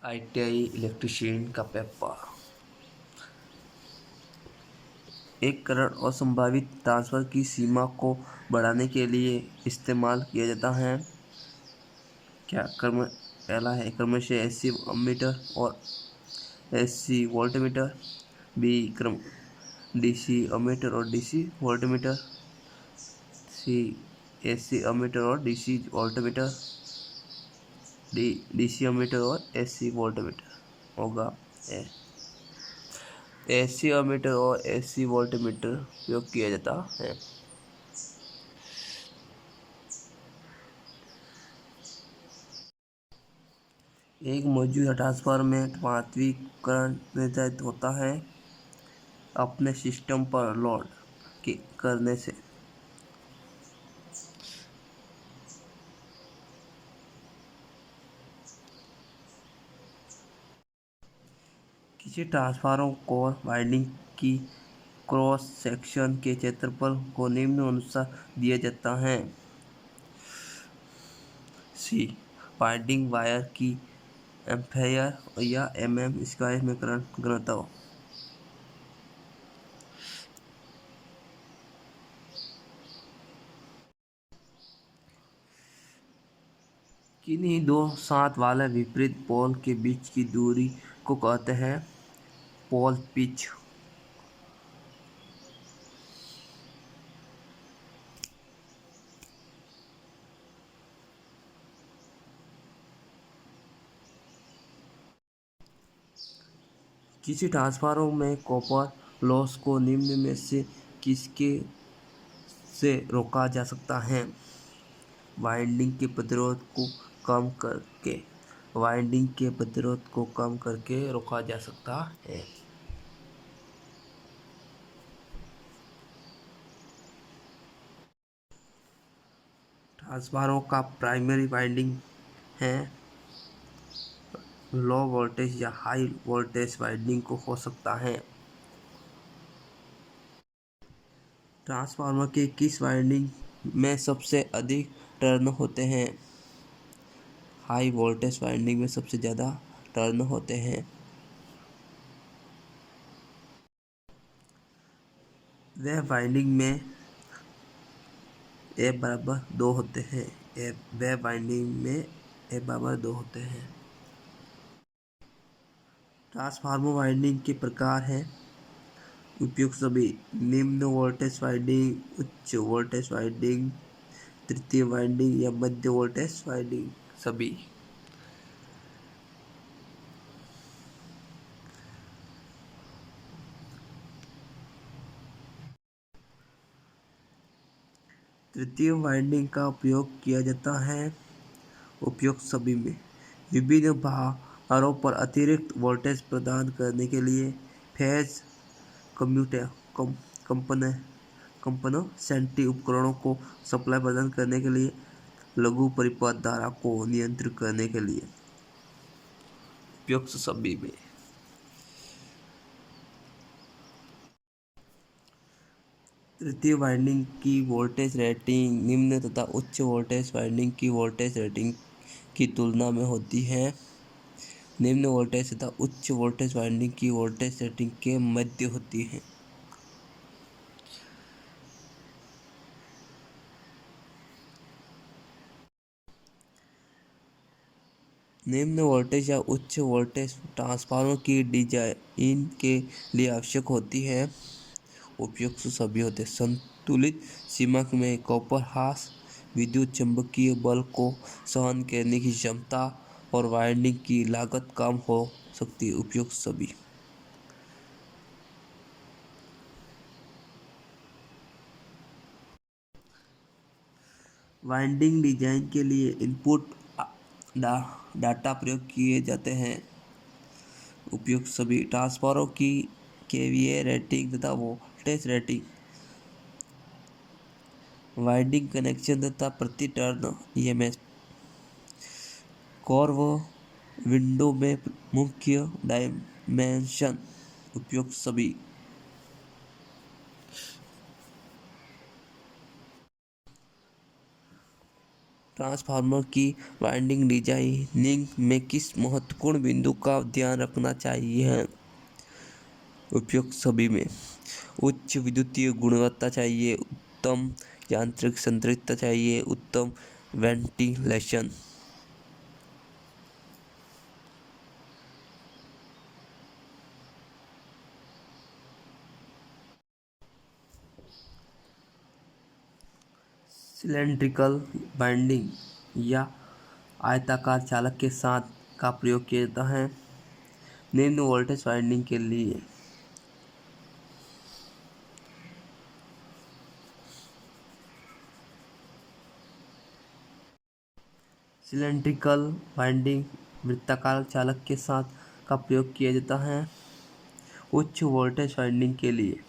ITI electrician का paper एक current और संभावित ट्रांसफर की सीमा को बढ़ाने के लिए इस्तेमाल किया जाता है। क्या क्रम पहला है क्रम से एसी अमीटर और एसी वोल्टमीटर। बी क्रम डीसी अमीटर और डीसी वोल्टमीटर। सी एसी अमीटर और DC voltmeter. D DC ammeter और एसी वोल्टमीटर होगा। एसी अमीटर और एसी वोल्टमीटर उपयोग किया जाता है। एक मौजूदा ट्रांसफार्मर में वास्तविक करंट निर्धारित होता है अपने सिस्टम पर लोड करने से। किसी ट्रांसफार्मर को वाइंडिंग की क्रॉस सेक्शन के क्षेत्रफल को निम्न अनुसार दिया जाता है। सी वाइंडिंग वायर की एम्पेयर या स्क्वायर में करंट घनत्व। किन्हीं दो साथ वाले विपरीत पोल के बीच की दूरी को कहते हैं पोल पिच। किसी ट्रांसफार्मर में कॉपर लॉस को निम्न में से किसके से रोका जा सकता है। वाइंडिंग के प्रतिरोध को कम करके वाइंडिंग के प्रतिरोध को कम करके रोका जा सकता है। ट्रांसफार्मर का प्राइमरी वाइंडिंग है लो वोल्टेज या हाई वोल्टेज वाइंडिंग को हो सकता है। ट्रांसफार्मर के किस वाइंडिंग में सबसे अधिक टर्न होते हैं। हाई वोल्टेज वाइंडिंग में सबसे ज़्यादा टर्न होते हैं। वह वाइंडिंग में ए बराबर 2 होते हैं। वह वाइंडिंग में ए बराबर 2 होते हैं। ट्रांसफार्मर वाइंडिंग के प्रकार हैं उपयुक्त सभी। निम्न वोल्टेज वाइंडिंग, उच्च वोल्टेज वाइंडिंग, तृतीय वाइंडिंग या मध्य वोल्टेज वाइंडिंग सभी। तृतीय वाइंडिंग का उपयोग किया जाता है उपयुक्त सभी में। विभिन्न भारों पर अतिरिक्त वोल्टेज प्रदान करने के लिए फेज कंपनसेंटी उपकरणों को सप्लाई प्रदान करने के लिए लघु परिपथ धारा को नियंत्रित करने के लिए उपयुक्त सभी में। तृतीय वाइंडिंग की वोल्टेज रेटिंग निम्न तथा उच्च वोल्टेज वाइंडिंग की वोल्टेज रेटिंग की तुलना में होती है। निम्न वोल्टेज तथा उच्च वोल्टेज वाइंडिंग की वोल्टेज रेटिंग के मध्य होती है। निम्न वोल्टेज या उच्च वोल्टेज ट्रांसफार्मर की डिजाइन के लिए आवश्यक होती है उपयुक्त सभी होते हैं। संतुलित सीमा में कॉपर हास विद्युत चुम्बकीय बल को सहन करने की क्षमता और वाइंडिंग की लागत कम हो सकती है उपयुक्त सभी। वाइंडिंग डिजाइन के लिए इनपुट डाटा प्रयोग किए जाते हैं उपयुक्त सभी। ट्रांसफार्मर की केवीए रेटिंग तथा वोल्टेज रेटिंग, वाइंडिंग कनेक्शन तथा प्रति टर्न ईएमएस, कोर व विंडो में मुख्य डायमेंशन उपयुक्त सभी। ट्रांसफार्मर की वाइंडिंग डिजाइनिंग में किस महत्वपूर्ण बिंदु का ध्यान रखना चाहिए? उपयुक्त सभी में उच्च विद्युतीय गुणवत्ता चाहिए, उत्तम यांत्रिक संतृप्तता चाहिए, उत्तम वेंटिलेशन। सिलेंड्रिकल बाइंडिंग या आयताकार चालक के साथ का प्रयोग किया जाता है निम्न वोल्टेज वाइंडिंग के लिए। सिलेंड्रिकल बाइंडिंग वृत्ताकार चालक के साथ का प्रयोग किया जाता है उच्च वोल्टेज वाइंडिंग के लिए।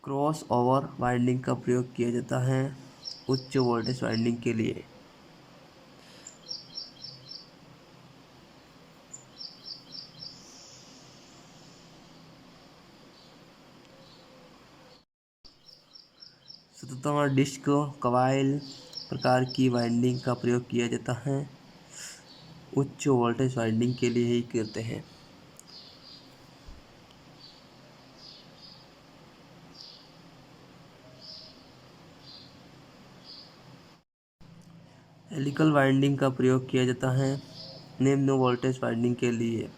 क्रॉस ओवर वाइंडिंग का प्रयोग किया जाता है उच्च वोल्टेज वाइंडिंग के लिए। सतह डिस्क कॉइल प्रकार की वाइंडिंग का प्रयोग किया जाता है उच्च वोल्टेज वाइंडिंग के लिए ही करते हैं। हेलिकल वाइंडिंग का प्रयोग किया जाता है निम्न वोल्टेज वाइंडिंग के लिए।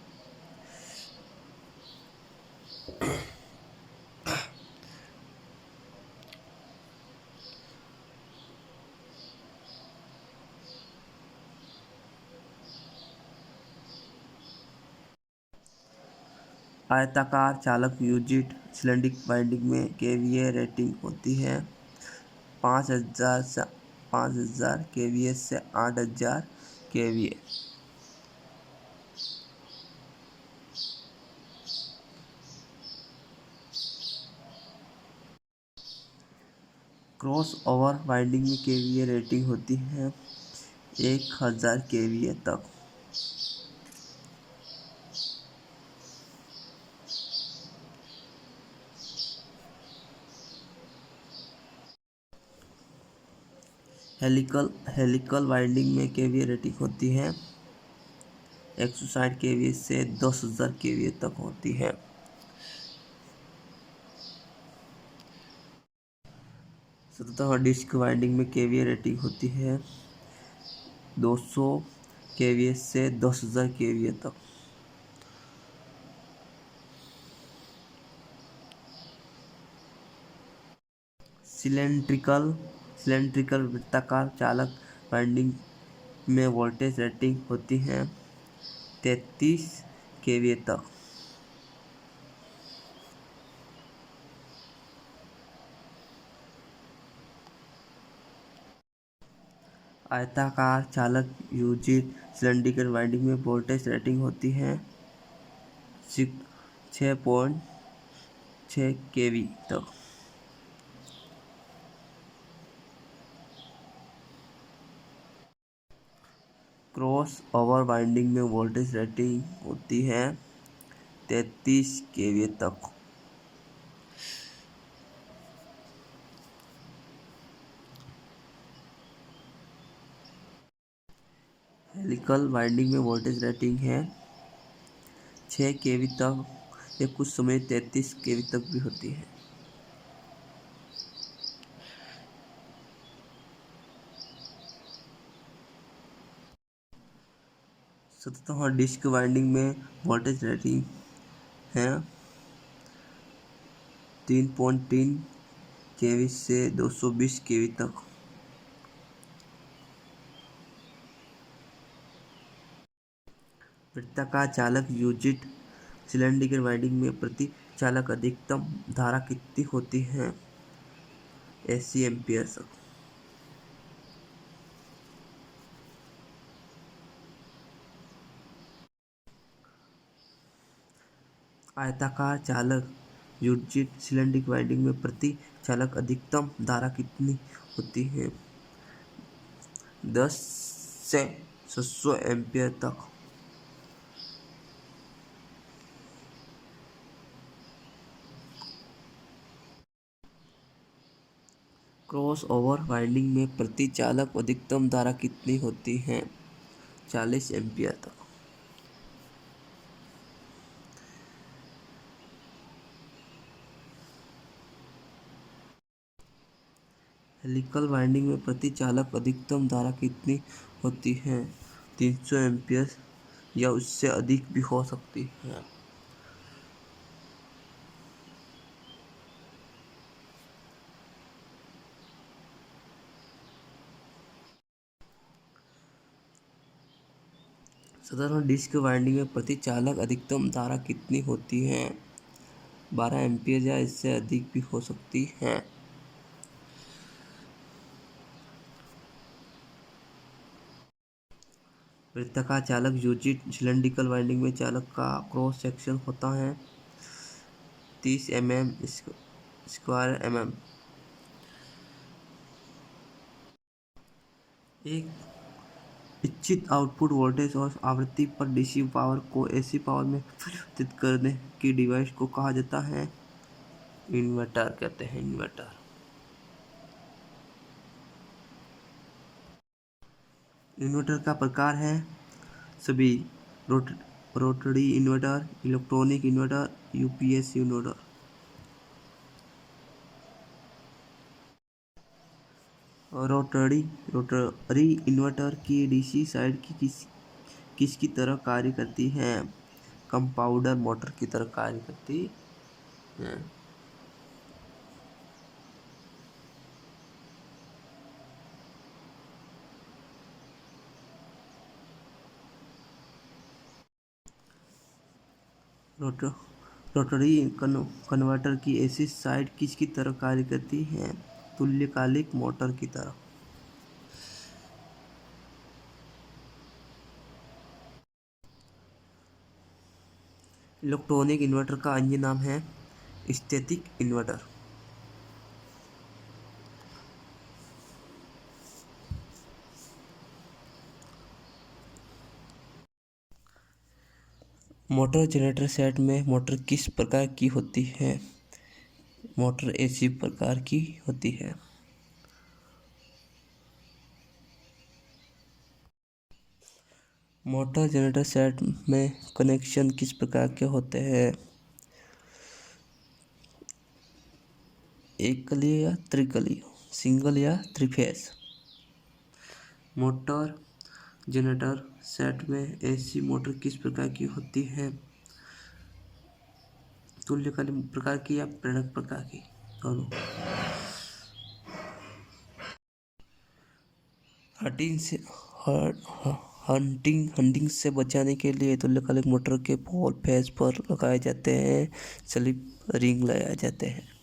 आयताकार चालक यूजिट सिलेंडरिक वाइंडिंग में केवीए रेटिंग होती है 5000 केवीए से 8000 केवीए। क्रॉस ओवर वाइंडिंग में केवीए रेटिंग होती है 1000 केवीए तक। हेलिकल वाइंडिंग में केवीए रेटिंग होती है 160 केवीए से 10,000 केवीए तक होती है। सतह डिस्क वाइंडिंग में केवीए रेटिंग होती है 200 केवीए से 10,000 केवीए तक। सिलेंड्रिकल वृत्ताकार चालक वाइंडिंग में वोल्टेज रेटिंग होती है 33 केवीए तक। आयताकार चालक यूजिट सिलेंड्रिकल वाइंडिंग में वोल्टेज रेटिंग होती है 6.6 केवी तक। क्रॉस ओवर वाइंडिंग में वोल्टेज रेटिंग होती है 33 केवी तक। हेलिकल वाइंडिंग में वोल्टेज रेटिंग है 6 केवी तक या कुछ समय 33 केवी तक भी होती है। सतह डिस्क वाइंडिंग में वोल्टेज रेटिंग है 3.3 केवी से 220 केवी तक। वृत्ताकार चालक यूजिट सिलेंडरिकल वाइंडिंग में प्रति चालक अधिकतम धारा कितनी होती है 80 एम्पीयर तक। आयताकार चालक यूजिट सिलेंडरिकल वाइंडिंग में प्रति चालक अधिकतम धारा कितनी होती है 10 से 600 एम्पीयर तक। क्रॉस ओवर वाइंडिंग में प्रति चालक अधिकतम धारा कितनी होती है? 40 एम्पीयर तक। हेलिकल वाइंडिंग में प्रति चालक अधिकतम धारा कितनी होती है? 300 एम्पीयर या उससे अधिक भी हो सकती है। साधारण डिस्क वाइंडिंग में प्रति चालक अधिकतम धारा कितनी होती है? 12 एम्पीयर या इससे अधिक भी हो सकती है। वृत्ताकार चालक यूजिट सिलेंड्रिकल वाइंडिंग में चालक का क्रॉस सेक्शन होता है 30 स्क्वायर mm। एक इच्छित आउटपुट वोल्टेज और आवृत्ति पर डीसी पावर को एसी पावर में परिवर्तित करने की डिवाइस को कहा जाता है इन्वर्टर कहते हैं। इन्वर्टर का प्रकार है सभी rotary inverter, electronic inverter, UPS inverter. Rotary inverter की डीसी साइड की किसकी तरह कार्य करती है? कंपाउंडर मोटर की तरह कार्य करती है। रोटरी कन्वर्टर की एसी साइड किसकी तरह कार्य करती है? तुल्यकालिक मोटर की तरह। इलेक्ट्रॉनिक इन्वर्टर का अन्य नाम है स्थैतिक इन्वर्टर। मोटर जनरेटर सेट में मोटर किस प्रकार की होती है? मोटर एसी प्रकार की होती है। मोटर जनरेटर सेट में कनेक्शन किस प्रकार के होते हैं? एकलीय या त्रिकलीय, सिंगल या थ्री-फेज। मोटर जनरेटर सेट में एसी मोटर किस प्रकार की होती है? तुल्यकालिक प्रकार की या प्रेरक प्रकार की, दोनों। हंटिंग से बचाने के लिए तुल्यकालिक मोटर के पोल फेज पर लगाए जाते हैं स्लिप रिंग लगाए जाते हैं।